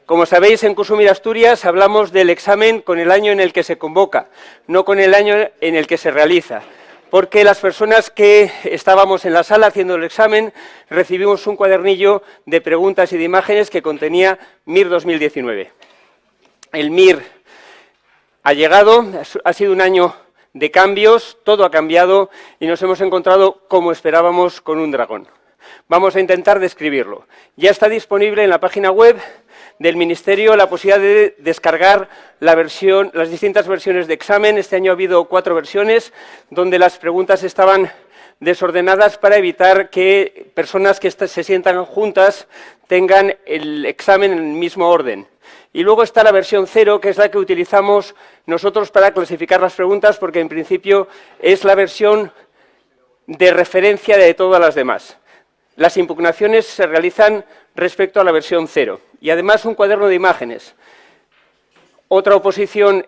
Como sabéis, en Curso Mir Asturias hablamos del examen con el año en el que se convoca, no con el año en el que se realiza, porque las personas que estábamos en la sala haciendo el examen recibimos un cuadernillo de preguntas y de imágenes que contenía MIR 2019. El MIR ha llegado, ha sido un año de cambios, todo ha cambiado y nos hemos encontrado, como esperábamos, con un dragón. Vamos a intentar describirlo. Ya está disponible en la página web del Ministerio la posibilidad de descargar las distintas versiones de examen. Este año ha habido 4 versiones, donde las preguntas estaban desordenadas para evitar que personas que se sientan juntas tengan el examen en el mismo orden. Y luego está la versión 0, que es la que utilizamos nosotros para clasificar las preguntas, porque en principio es la versión de referencia de todas las demás. Las impugnaciones se realizan respecto a la versión 0 y además un cuaderno de imágenes. Otra oposición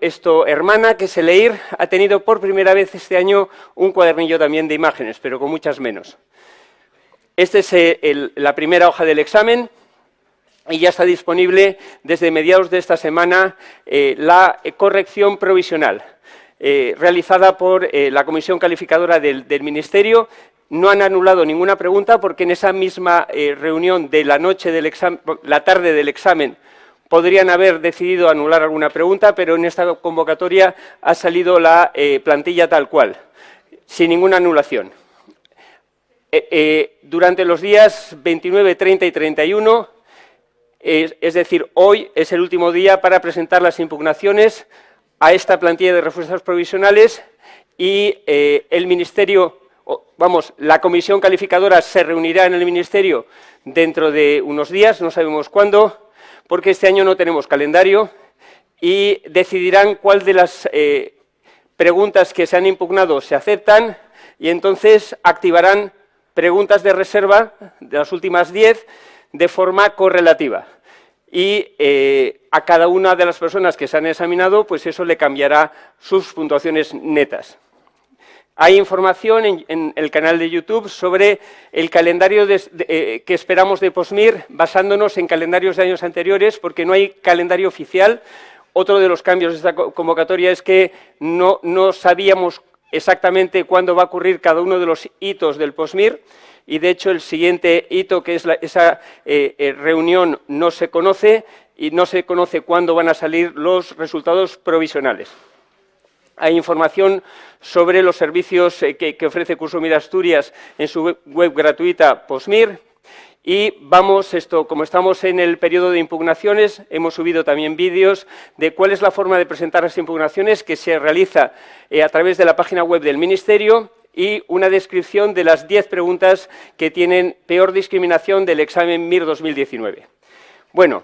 hermana, que es el EIR, ha tenido por primera vez este año un cuadernillo también de imágenes, pero con muchas menos. Esta es la primera hoja del examen y ya está disponible desde mediados de esta semana la corrección provisional realizada por la Comisión Calificadora del Ministerio. No han anulado ninguna pregunta porque en esa misma reunión de la noche del examen, la tarde del examen, podrían haber decidido anular alguna pregunta, pero en esta convocatoria ha salido la plantilla tal cual, sin ninguna anulación. Durante los días 29, 30 y 31, es decir, hoy es el último día para presentar las impugnaciones a esta plantilla de refuerzos provisionales y el Ministerio... la comisión calificadora se reunirá en el Ministerio dentro de unos días, no sabemos cuándo, porque este año no tenemos calendario, y decidirán cuál de las preguntas que se han impugnado se aceptan, y entonces activarán preguntas de reserva de las últimas 10 de forma correlativa. Y a cada una de las personas que se han examinado, pues eso le cambiará sus puntuaciones netas. Hay información en el canal de YouTube sobre el calendario que esperamos de POSMIR, basándonos en calendarios de años anteriores, porque no hay calendario oficial. Otro de los cambios de esta convocatoria es que no sabíamos exactamente cuándo va a ocurrir cada uno de los hitos del POSMIR, y de hecho el siguiente hito, que es esa reunión, no se conoce, y no se conoce cuándo van a salir los resultados provisionales. Hay información sobre los servicios que ofrece Curso Mir Asturias en su web gratuita POSMIR. Y como estamos en el periodo de impugnaciones, hemos subido también vídeos de cuál es la forma de presentar las impugnaciones, que se realiza a través de la página web del Ministerio, y una descripción de las 10 preguntas que tienen peor discriminación del examen MIR 2019. Bueno,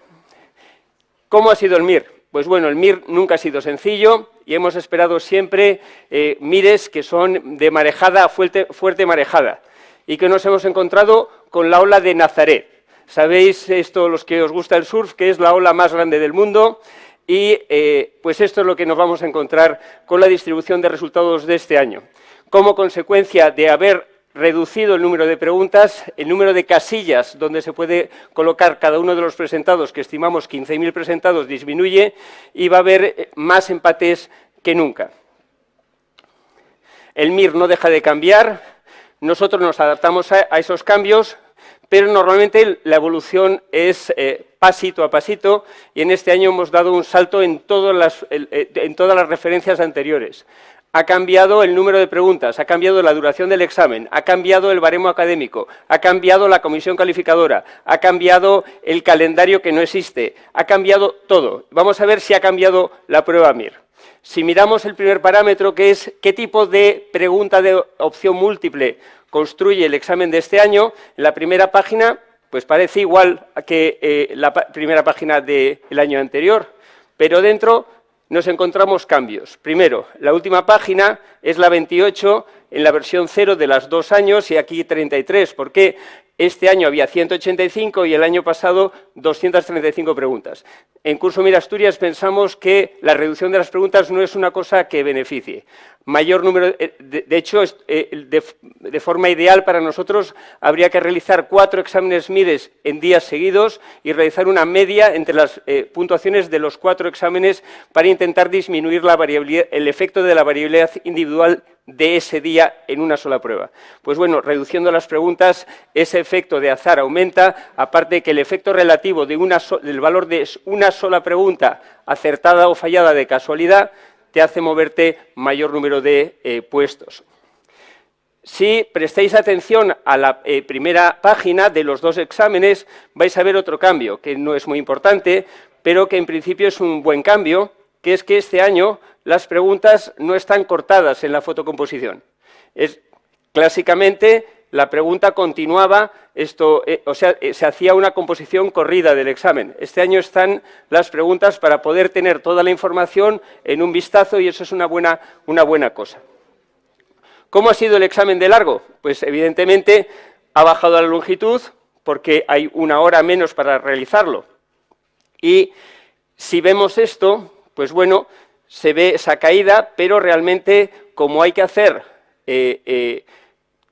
¿cómo ha sido el MIR? Pues bueno, el MIR nunca ha sido sencillo y hemos esperado siempre MIRes que son de marejada, fuerte marejada, y que nos hemos encontrado con la ola de Nazaret. Sabéis esto, los que os gusta el surf, que es la ola más grande del mundo, y pues esto es lo que nos vamos a encontrar con la distribución de resultados de este año. Como consecuencia de haber reducido el número de preguntas, el número de casillas donde se puede colocar cada uno de los presentados, que estimamos 15.000 presentados, disminuye, y va a haber más empates que nunca. El MIR no deja de cambiar, nosotros nos adaptamos a esos cambios, pero normalmente la evolución es pasito a pasito, y en este año hemos dado un salto en todas las referencias anteriores. Ha cambiado el número de preguntas, ha cambiado la duración del examen, ha cambiado el baremo académico, ha cambiado la comisión calificadora, ha cambiado el calendario, que no existe, ha cambiado todo. Vamos a ver si ha cambiado la prueba MIR. Si miramos el primer parámetro, que es qué tipo de pregunta de opción múltiple construye el examen de este año, en la primera página pues parece igual que la primera página del año anterior, pero dentro nos encontramos cambios. Primero, la última página es la 28 en la versión 0 de las 2 años y aquí 33, porque este año había 185 y el año pasado 235 preguntas. En Curso Mir Asturias pensamos que la reducción de las preguntas no es una cosa que beneficie. mayor número, de hecho, de forma ideal para nosotros habría que realizar 4 exámenes MIRES en días seguidos y realizar una media entre las puntuaciones de los 4 exámenes para intentar disminuir la variabilidad, el efecto de la variabilidad individual de ese día en una sola prueba. Pues bueno, reduciendo las preguntas, ese efecto de azar aumenta, aparte de que el efecto relativo del valor de una sola pregunta acertada o fallada de casualidad te hace moverte mayor número de puestos. Si prestáis atención a la primera página de los 2 exámenes, vais a ver otro cambio, que no es muy importante, pero que en principio es un buen cambio, que es que este año las preguntas no están cortadas en la fotocomposición. Clásicamente, la pregunta continuaba, se hacía una composición corrida del examen. Este año están las preguntas para poder tener toda la información en un vistazo y eso es una buena cosa. ¿Cómo ha sido el examen de largo? Pues evidentemente ha bajado la longitud porque hay 1 hora menos para realizarlo. Y si vemos esto, pues bueno, se ve esa caída, pero realmente como hay que hacer,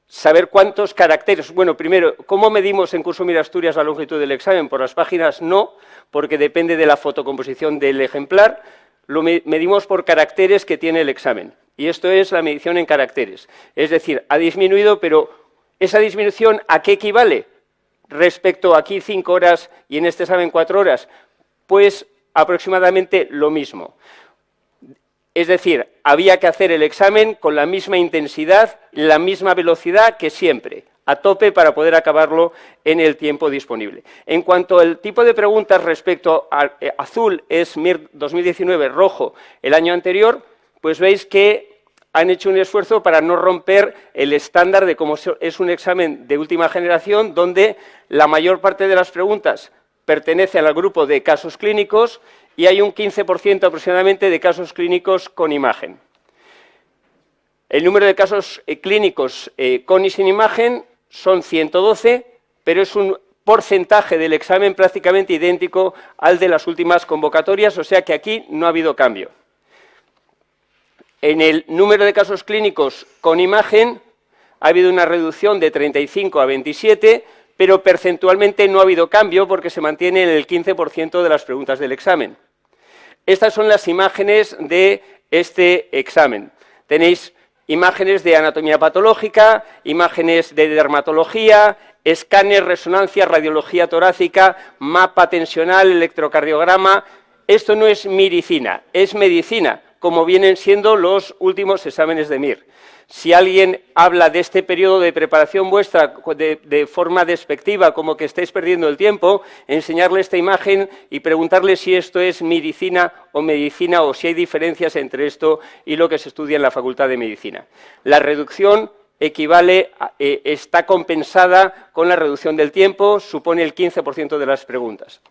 saber cuántos caracteres. Bueno, primero, ¿cómo medimos en Curso Mir Asturias la longitud del examen? Por las páginas no, porque depende de la fotocomposición del ejemplar. Lo medimos por caracteres que tiene el examen. Y esto es la medición en caracteres. Es decir, ha disminuido, pero ¿esa disminución a qué equivale? Respecto a aquí 5 horas y en este examen 4 horas, pues aproximadamente lo mismo. Es decir, había que hacer el examen con la misma intensidad, la misma velocidad que siempre, a tope para poder acabarlo en el tiempo disponible. En cuanto al tipo de preguntas respecto a azul es MIR 2019, rojo el año anterior, pues veis que han hecho un esfuerzo para no romper el estándar de cómo es un examen de última generación, donde la mayor parte de las preguntas pertenecen al grupo de casos clínicos y hay un 15% aproximadamente de casos clínicos con imagen. El número de casos clínicos con y sin imagen son 112, pero es un porcentaje del examen prácticamente idéntico al de las últimas convocatorias, o sea que aquí no ha habido cambio. En el número de casos clínicos con imagen ha habido una reducción de 35 a 27, pero percentualmente no ha habido cambio porque se mantiene en el 15% de las preguntas del examen. Estas son las imágenes de este examen. Tenéis imágenes de anatomía patológica, imágenes de dermatología, escáner, resonancia, radiología torácica, mapa tensional, electrocardiograma. Esto no es miricina, es medicina, como vienen siendo los últimos exámenes de MIR. Si alguien habla de este periodo de preparación vuestra de forma despectiva, como que estáis perdiendo el tiempo, enseñarle esta imagen y preguntarle si esto es medicina o si hay diferencias entre esto y lo que se estudia en la Facultad de Medicina. La reducción está compensada con la reducción del tiempo, supone el 15% de las preguntas.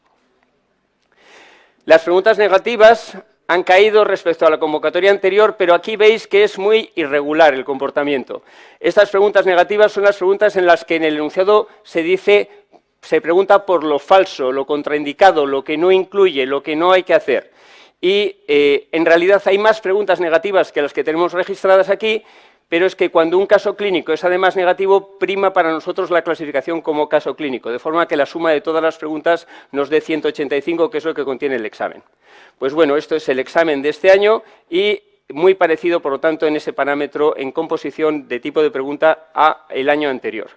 Las preguntas negativas han caído respecto a la convocatoria anterior, pero aquí veis que es muy irregular el comportamiento. Estas preguntas negativas son las preguntas en las que en el enunciado se pregunta por lo falso, lo contraindicado, lo que no incluye, lo que no hay que hacer. Y en realidad hay más preguntas negativas que las que tenemos registradas aquí, pero es que cuando un caso clínico es además negativo, prima para nosotros la clasificación como caso clínico, de forma que la suma de todas las preguntas nos dé 185, que es lo que contiene el examen. Pues bueno, esto es el examen de este año y muy parecido, por lo tanto, en ese parámetro en composición de tipo de pregunta al año anterior.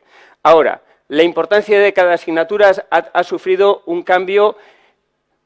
Ahora, la importancia de cada asignatura ha sufrido un cambio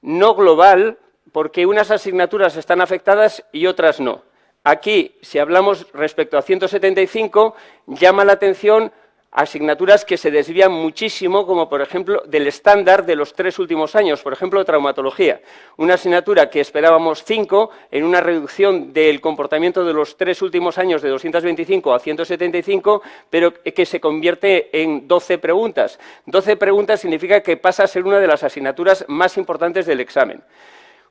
no global, porque unas asignaturas están afectadas y otras no. Aquí, si hablamos respecto a 175, llama la atención asignaturas que se desvían muchísimo, como por ejemplo del estándar de los 3 últimos años, por ejemplo, traumatología. Una asignatura que esperábamos 5, en una reducción del comportamiento de los 3 últimos años de 225 a 175, pero que se convierte en 12 preguntas. 12 preguntas significa que pasa a ser una de las asignaturas más importantes del examen.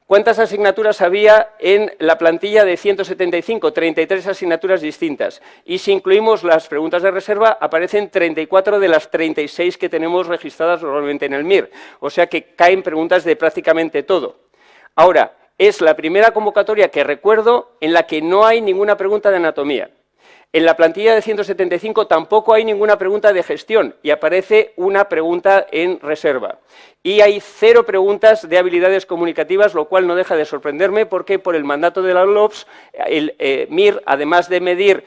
¿Cuántas asignaturas había en la plantilla de 175? 33 asignaturas distintas. Y si incluimos las preguntas de reserva, aparecen 34 de las 36 que tenemos registradas normalmente en el MIR. O sea que caen preguntas de prácticamente todo. Ahora, es la primera convocatoria que recuerdo en la que no hay ninguna pregunta de anatomía. En la plantilla de 175 tampoco hay ninguna pregunta de gestión y aparece una pregunta en reserva. Y hay 0 preguntas de habilidades comunicativas, lo cual no deja de sorprenderme porque por el mandato de la LOPS, el MIR, además de medir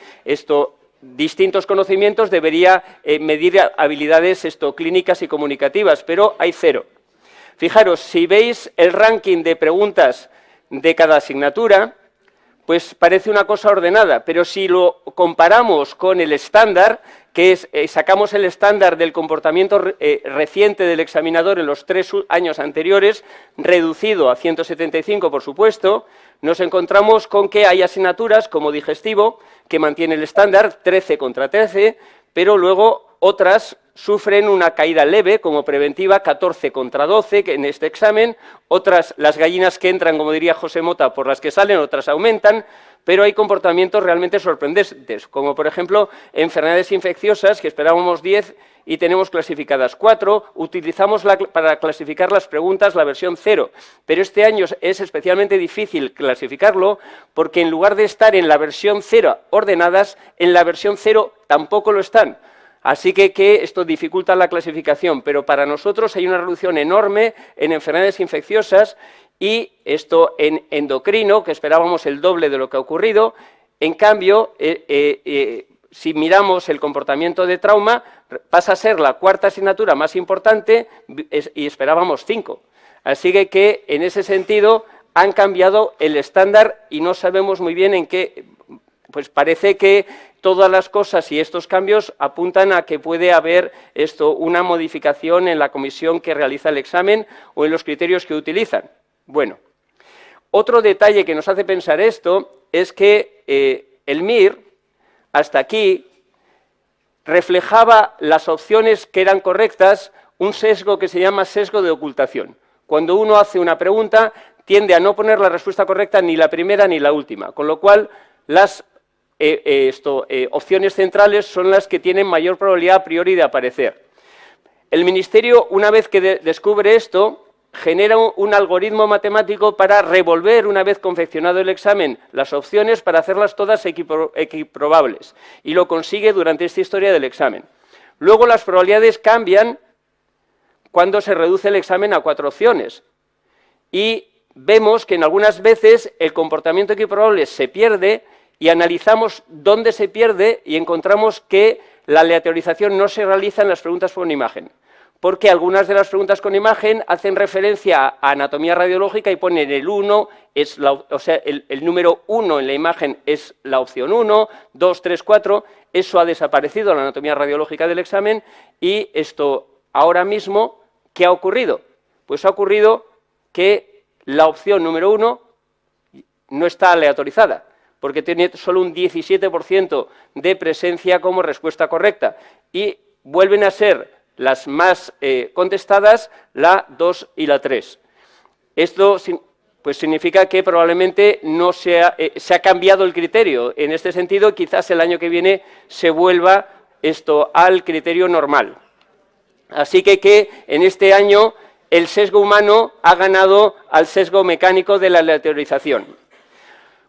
distintos conocimientos, debería medir habilidades clínicas y comunicativas, pero hay 0. Fijaros, si veis el ranking de preguntas de cada asignatura, pues parece una cosa ordenada, pero si lo comparamos con el estándar, que es, sacamos el estándar del comportamiento reciente del examinador en los 3 años anteriores, reducido a 175, por supuesto, nos encontramos con que hay asignaturas como digestivo, que mantiene el estándar 13 contra 13, pero luego otras sufren una caída leve, como preventiva, 14 contra 12 que en este examen, otras, las gallinas que entran, como diría José Mota, por las que salen, otras aumentan, pero hay comportamientos realmente sorprendentes, como por ejemplo enfermedades infecciosas, que esperábamos 10 y tenemos clasificadas 4, utilizamos para clasificar las preguntas la versión 0, pero este año es especialmente difícil clasificarlo porque en lugar de estar en la versión 0 ordenadas, en la versión 0 tampoco lo están. Así que esto dificulta la clasificación, pero para nosotros hay una reducción enorme en enfermedades infecciosas y esto en endocrino, que esperábamos el doble de lo que ha ocurrido. En cambio, si miramos el comportamiento de trauma, pasa a ser la 4ª asignatura más importante y esperábamos 5. Así que en ese sentido han cambiado el estándar y no sabemos muy bien en qué. Pues parece que todas las cosas y estos cambios apuntan a que puede haber una modificación en la comisión que realiza el examen o en los criterios que utilizan. Bueno, otro detalle que nos hace pensar esto es que el MIR, hasta aquí, reflejaba las opciones que eran correctas, un sesgo que se llama sesgo de ocultación. Cuando uno hace una pregunta, tiende a no poner la respuesta correcta ni la primera ni la última, con lo cual las opciones centrales son las que tienen mayor probabilidad a priori de aparecer. El Ministerio, una vez que descubre esto, genera un algoritmo matemático para revolver, una vez confeccionado el examen, las opciones para hacerlas todas equiprobables, y lo consigue durante esta historia del examen. Luego las probabilidades cambian cuando se reduce el examen a 4 opciones, y vemos que en algunas veces el comportamiento equiprobable se pierde y analizamos dónde se pierde y encontramos que la aleatorización no se realiza en las preguntas con imagen, porque algunas de las preguntas con imagen hacen referencia a anatomía radiológica y ponen el 1, el número 1 en la imagen es la opción 1, 2, 3, 4, eso ha desaparecido en la anatomía radiológica del examen y esto ahora mismo, ¿qué ha ocurrido? Pues ha ocurrido que la opción número 1 no está aleatorizada, porque tiene solo un 17% de presencia como respuesta correcta, y vuelven a ser las más contestadas la 2 y la 3. Esto pues significa que probablemente no se ha cambiado el criterio. En este sentido, quizás el año que viene se vuelva al criterio normal. Así que en este año el sesgo humano ha ganado al sesgo mecánico de la aleatorización.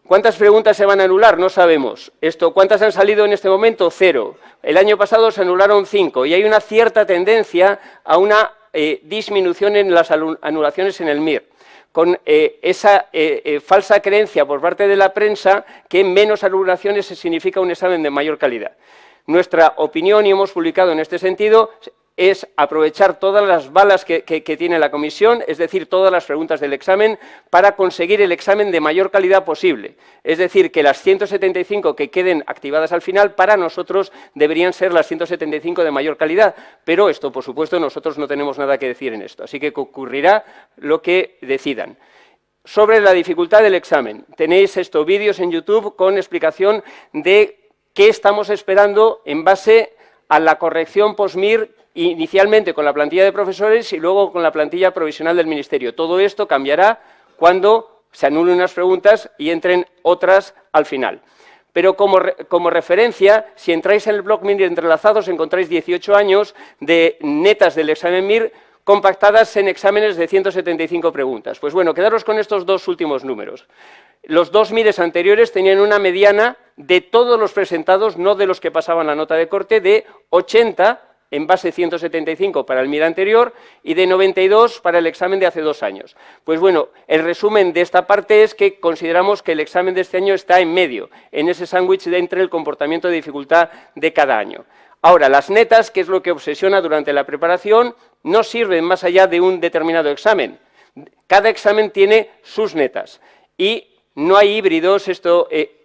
¿Cuántas preguntas se van a anular? No sabemos. ¿Cuántas han salido en este momento? 0. El año pasado se anularon 5 y hay una cierta tendencia a una disminución en las anulaciones en el MIR, con esa falsa creencia por parte de la prensa que menos anulaciones significa un examen de mayor calidad. Nuestra opinión, y hemos publicado en este sentido, es aprovechar todas las balas que tiene la comisión, es decir, todas las preguntas del examen, para conseguir el examen de mayor calidad posible. Es decir, que las 175 que queden activadas al final, para nosotros deberían ser las 175 de mayor calidad, pero esto, por supuesto, nosotros no tenemos nada que decir en esto, así que ocurrirá lo que decidan. Sobre la dificultad del examen, tenéis vídeos en YouTube con explicación de qué estamos esperando en base a la corrección post-MIR, inicialmente con la plantilla de profesores y luego con la plantilla provisional del Ministerio. Todo esto cambiará cuando se anulen unas preguntas y entren otras al final. Pero como referencia, si entráis en el blog MIR Entrelazados, encontráis 18 años de netas del examen MIR compactadas en exámenes de 175 preguntas. Pues bueno, quedaros con estos dos últimos números. Los dos MIRES anteriores tenían una mediana de todos los presentados, no de los que pasaban la nota de corte, de 80 en base 175 para el MIR anterior y de 92 para el examen de hace 2 años. Pues bueno, el resumen de esta parte es que consideramos que el examen de este año está en medio, en ese sándwich entre el comportamiento de dificultad de cada año. Ahora, las netas, que es lo que obsesiona durante la preparación, no sirven más allá de un determinado examen. Cada examen tiene sus netas y no hay híbridos,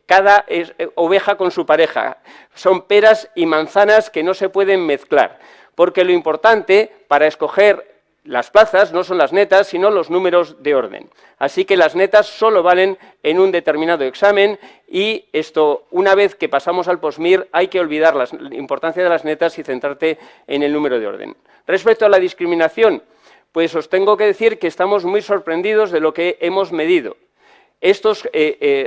cada oveja con su pareja. Son peras y manzanas que no se pueden mezclar, porque lo importante para escoger las plazas no son las netas, sino los números de orden. Así que las netas solo valen en un determinado examen y esto, una vez que pasamos al postmir, hay que olvidar la importancia de las netas y centrarte en el número de orden. Respecto a la discriminación, pues os tengo que decir que estamos muy sorprendidos de lo que hemos medido. Estos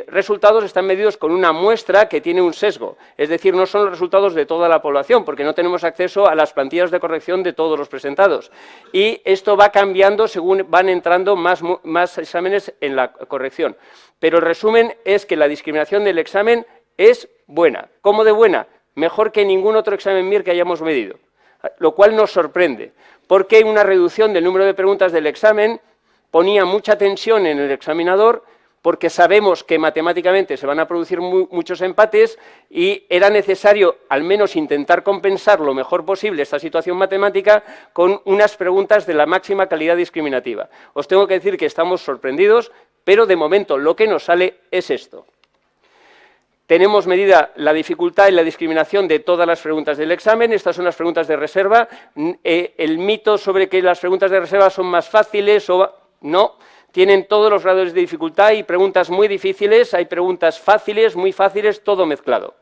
resultados están medidos con una muestra que tiene un sesgo, es decir, no son los resultados de toda la población, porque no tenemos acceso a las plantillas de corrección de todos los presentados. Y esto va cambiando según van entrando más exámenes en la corrección. Pero el resumen es que la discriminación del examen es buena. ¿Cómo de buena? Mejor que ningún otro examen MIR que hayamos medido, lo cual nos sorprende, porque una reducción del número de preguntas del examen ponía mucha tensión en el examinador, porque sabemos que matemáticamente se van a producir muchos empates y era necesario al menos intentar compensar lo mejor posible esta situación matemática con unas preguntas de la máxima calidad discriminativa. Os tengo que decir que estamos sorprendidos, pero de momento lo que nos sale es esto. Tenemos medida la dificultad y la discriminación de todas las preguntas del examen. Estas son las preguntas de reserva. El mito sobre que las preguntas de reserva son más fáciles o no. Tienen todos los grados de dificultad y preguntas muy difíciles, hay preguntas fáciles, muy fáciles, todo mezclado.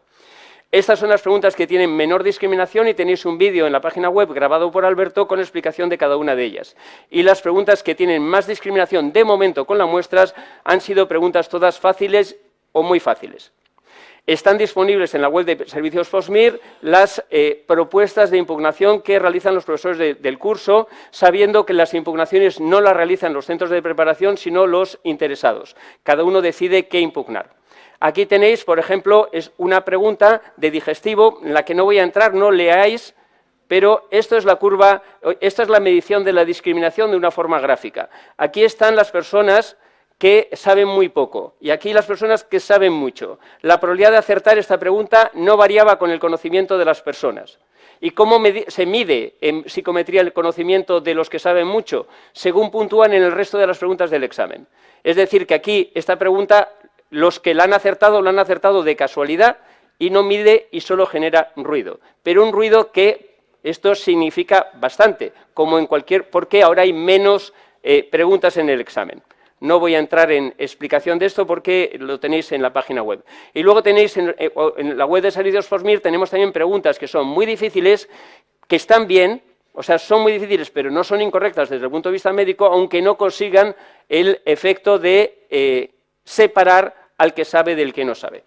Estas son las preguntas que tienen menor discriminación y tenéis un vídeo en la página web grabado por Alberto con explicación de cada una de ellas. Y las preguntas que tienen más discriminación de momento con las muestras han sido preguntas todas fáciles o muy fáciles. Están disponibles en la web de Servicios Postmir las propuestas de impugnación que realizan los profesores del curso, sabiendo que las impugnaciones no las realizan los centros de preparación, sino los interesados. Cada uno decide qué impugnar. Aquí tenéis, por ejemplo, es una pregunta de digestivo, en la que no voy a entrar, no leáis, pero esto es la curva, esta es la medición de la discriminación de una forma gráfica. Aquí están las personas que saben muy poco, y aquí las personas que saben mucho. La probabilidad de acertar esta pregunta no variaba con el conocimiento de las personas. ¿Y cómo se mide en psicometría el conocimiento de los que saben mucho? Según puntúan en el resto de las preguntas del examen. Es decir, que aquí esta pregunta, los que la han acertado de casualidad y no mide y solo genera ruido. Pero un ruido que esto significa bastante, como en cualquier, porque ahora hay menos preguntas en el examen. No voy a entrar en explicación de esto porque lo tenéis en la página web. Y luego tenéis en la web de Servicios Postmir, tenemos también preguntas que son muy difíciles, que están bien, o sea, son muy difíciles, pero no son incorrectas desde el punto de vista médico, aunque no consigan el efecto de separar al que sabe del que no sabe.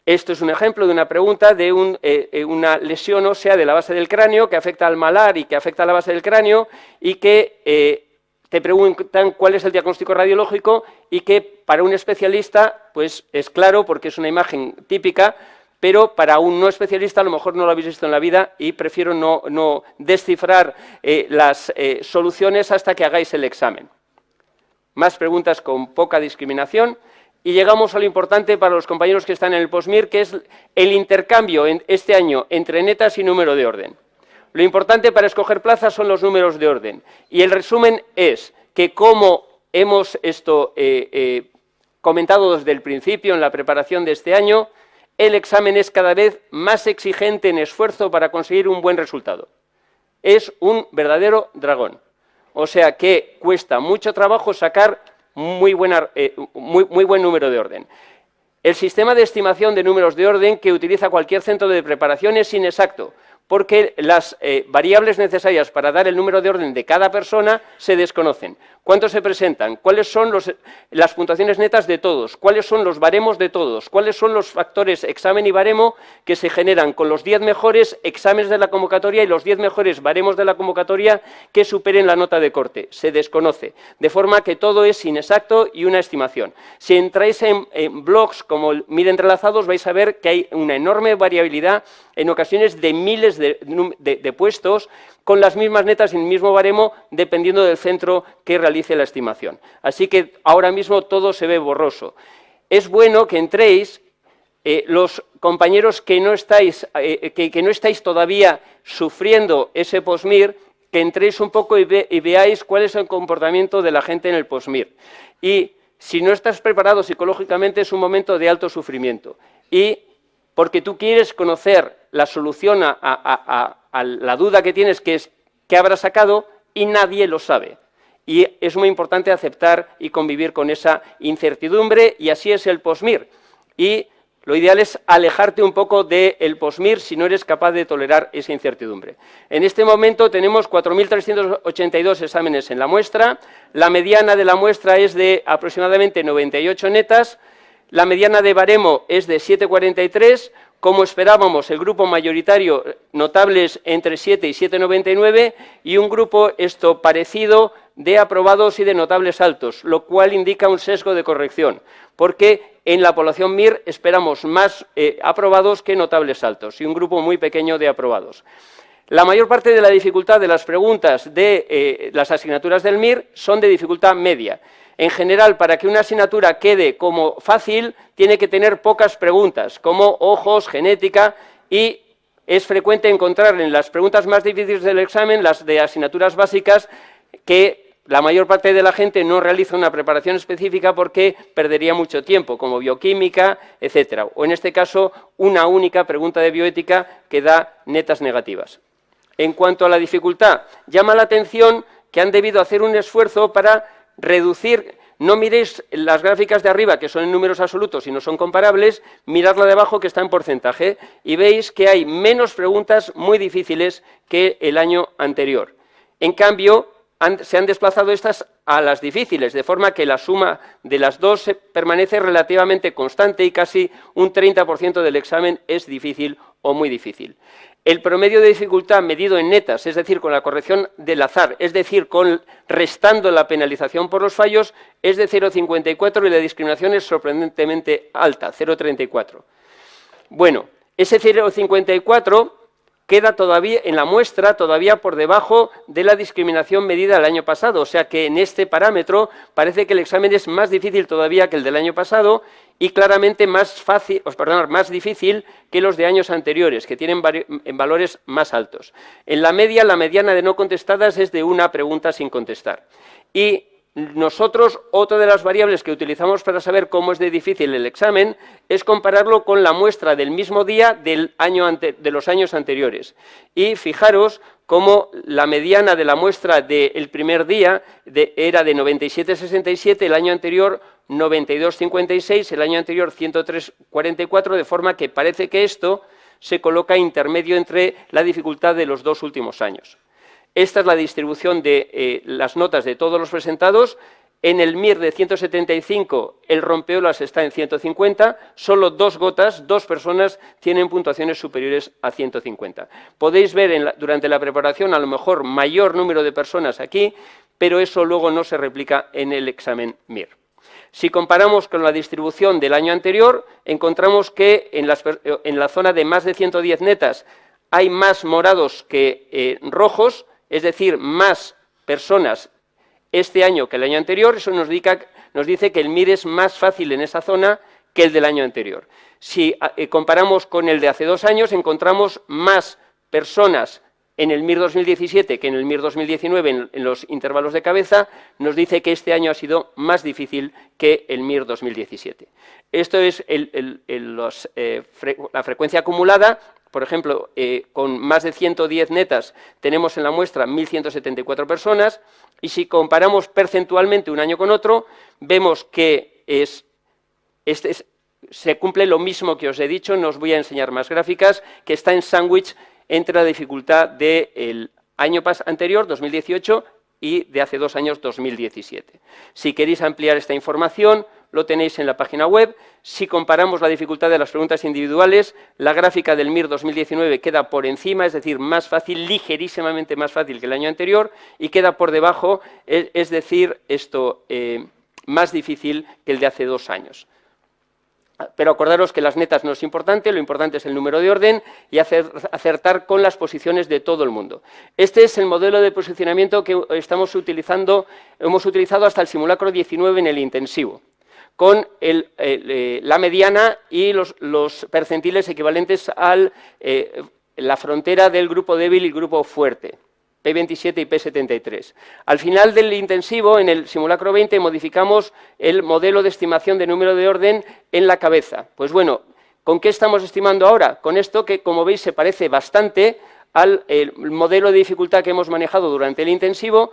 Esto es un ejemplo de una pregunta de una lesión ósea de la base del cráneo que afecta al malar y que afecta a la base del cráneo y que te preguntan cuál es el diagnóstico radiológico y que para un especialista pues es claro porque es una imagen típica, pero para un no especialista a lo mejor no lo habéis visto en la vida y prefiero no descifrar las soluciones hasta que hagáis el examen. Más preguntas con poca discriminación y llegamos a lo importante para los compañeros que están en el postmir, que es el intercambio este año entre netas y número de orden. Lo importante para escoger plazas son los números de orden. Y el resumen es que, como hemos comentado desde el principio en la preparación de este año, el examen es cada vez más exigente en esfuerzo para conseguir un buen resultado. Es un verdadero dragón. O sea que cuesta mucho trabajo sacar muy buen número de orden. El sistema de estimación de números de orden que utiliza cualquier centro de preparación es inexacto, porque las variables necesarias para dar el número de orden de cada persona se desconocen. ¿Cuántos se presentan? ¿Cuáles son las puntuaciones netas de todos? ¿Cuáles son los baremos de todos? ¿Cuáles son los factores examen y baremo que se generan con los 10 mejores exámenes de la convocatoria y los 10 mejores baremos de la convocatoria que superen la nota de corte? Se desconoce, de forma que todo es inexacto y una estimación. Si entráis en blogs como MIR entrelazados, vais a ver que hay una enorme variabilidad, en ocasiones de miles de puestos, con las mismas netas y el mismo baremo, dependiendo del centro que realice la estimación. Así que ahora mismo todo se ve borroso. Es bueno que entréis, los compañeros que no estáis todavía sufriendo ese post-MIR, que entréis un poco y veáis cuál es el comportamiento de la gente en el post-MIR. Y si no estás preparado psicológicamente, es un momento de alto sufrimiento. Y porque tú quieres conocer la solución a la duda que tienes, que es qué habrás sacado, y nadie lo sabe. Y es muy importante aceptar y convivir con esa incertidumbre, y así es el post-MIR. Y lo ideal es alejarte un poco del post-MIR si no eres capaz de tolerar esa incertidumbre. En este momento tenemos 4.382 exámenes en la muestra, la mediana de la muestra es de aproximadamente 98 netas, la mediana de baremo es de 7,43, como esperábamos, el grupo mayoritario notables entre 7 y 7,99 y un grupo parecido de aprobados y de notables altos, lo cual indica un sesgo de corrección, porque en la población MIR esperamos más aprobados que notables altos y un grupo muy pequeño de aprobados. La mayor parte de la dificultad de las preguntas de las asignaturas del MIR son de dificultad media. En general, para que una asignatura quede como fácil, tiene que tener pocas preguntas, como ojos, genética, y es frecuente encontrar en las preguntas más difíciles del examen, las de asignaturas básicas, que la mayor parte de la gente no realiza una preparación específica porque perdería mucho tiempo, como bioquímica, etcétera. O en este caso, una única pregunta de bioética que da netas negativas. En cuanto a la dificultad, llama la atención que han debido hacer un esfuerzo para reducir, no miréis las gráficas de arriba que son en números absolutos y no son comparables, mirad la de abajo que está en porcentaje y veis que hay menos preguntas muy difíciles que el año anterior. En cambio, se han desplazado estas a las difíciles, de forma que la suma de las dos permanece relativamente constante y casi un 30% del examen es difícil o muy difícil. El promedio de dificultad medido en netas, es decir, con la corrección del azar, es decir, restando la penalización por los fallos, es de 0,54 y la discriminación es sorprendentemente alta, 0,34. Bueno, ese 0,54 queda todavía en la muestra, todavía por debajo de la discriminación medida el año pasado, o sea que en este parámetro parece que el examen es más difícil todavía que el del año pasado y claramente más difícil que los de años anteriores, que tienen valores más altos. En la media, la mediana de no contestadas es de una pregunta sin contestar. Y nosotros, otra de las variables que utilizamos para saber cómo es de difícil el examen es compararlo con la muestra del mismo día de los años anteriores. Y fijaros cómo la mediana de la muestra del primer día era de 97,67, el año anterior 92,56, el año anterior 103,44, de forma que parece que esto se coloca intermedio entre la dificultad de los dos últimos años. Esta es la distribución de las notas de todos los presentados. En el MIR de 175, el rompeolas está en 150, solo dos personas tienen puntuaciones superiores a 150. Podéis ver durante la preparación a lo mejor mayor número de personas aquí, pero eso luego no se replica en el examen MIR. Si comparamos con la distribución del año anterior, encontramos que en la zona de más de 110 netas hay más morados que rojos, es decir, más personas este año que el año anterior. Eso nos dice que el MIR es más fácil en esa zona que el del año anterior. Si comparamos con el de hace 2 años, encontramos más personas en el MIR 2017 que en el MIR 2019 en los intervalos de cabeza, nos dice que este año ha sido más difícil que el MIR 2017. Esto es la frecuencia acumulada. Por ejemplo, con más de 110 netas tenemos en la muestra 1.174 personas y si comparamos percentualmente un año con otro, vemos que se cumple lo mismo que os he dicho, no os voy a enseñar más gráficas, que está en sándwich entre la dificultad del año anterior, 2018, y de hace 2 años, 2017. Si queréis ampliar esta información, lo tenéis en la página web. Si comparamos la dificultad de las preguntas individuales, la gráfica del MIR 2019 queda por encima, es decir, más fácil, ligerísimamente más fácil que el año anterior, y queda por debajo, es decir, más difícil que el de hace 2 años. Pero acordaros que las netas no es importante, lo importante es el número de orden y acertar con las posiciones de todo el mundo. Este es el modelo de posicionamiento que hemos utilizado hasta el simulacro 19 en el intensivo, con la mediana y los percentiles equivalentes a la frontera del grupo débil y grupo fuerte, P27 y P73. Al final del intensivo, en el simulacro 20, modificamos el modelo de estimación de número de orden en la cabeza. Pues bueno, ¿con qué estamos estimando ahora? Con esto que, como veis, se parece bastante al modelo de dificultad que hemos manejado durante el intensivo,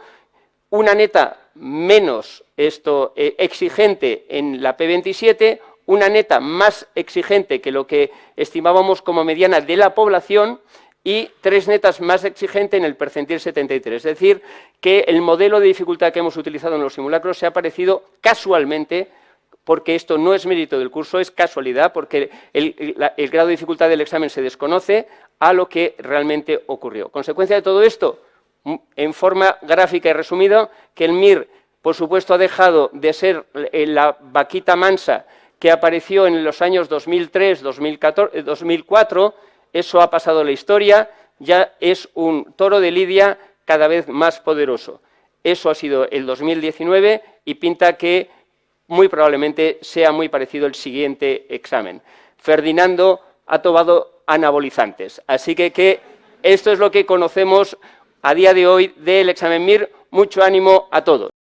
una neta menos exigente en la P27, una neta más exigente que lo que estimábamos como mediana de la población, y 3 netas más exigente en el percentil 73. Es decir, que el modelo de dificultad que hemos utilizado en los simulacros se ha parecido casualmente, porque esto no es mérito del curso, es casualidad, porque el grado de dificultad del examen se desconoce, a lo que realmente ocurrió. Consecuencia de todo esto, en forma gráfica y resumida, que el MIR, por supuesto, ha dejado de ser la vaquita mansa que apareció en los años 2003, 2004, eso ha pasado a la historia, ya es un toro de lidia cada vez más poderoso. Eso ha sido el 2019 y pinta que muy probablemente sea muy parecido el siguiente examen. Ferdinando ha tomado anabolizantes, así que esto es lo que conocemos a día de hoy del examen MIR. Mucho ánimo a todos.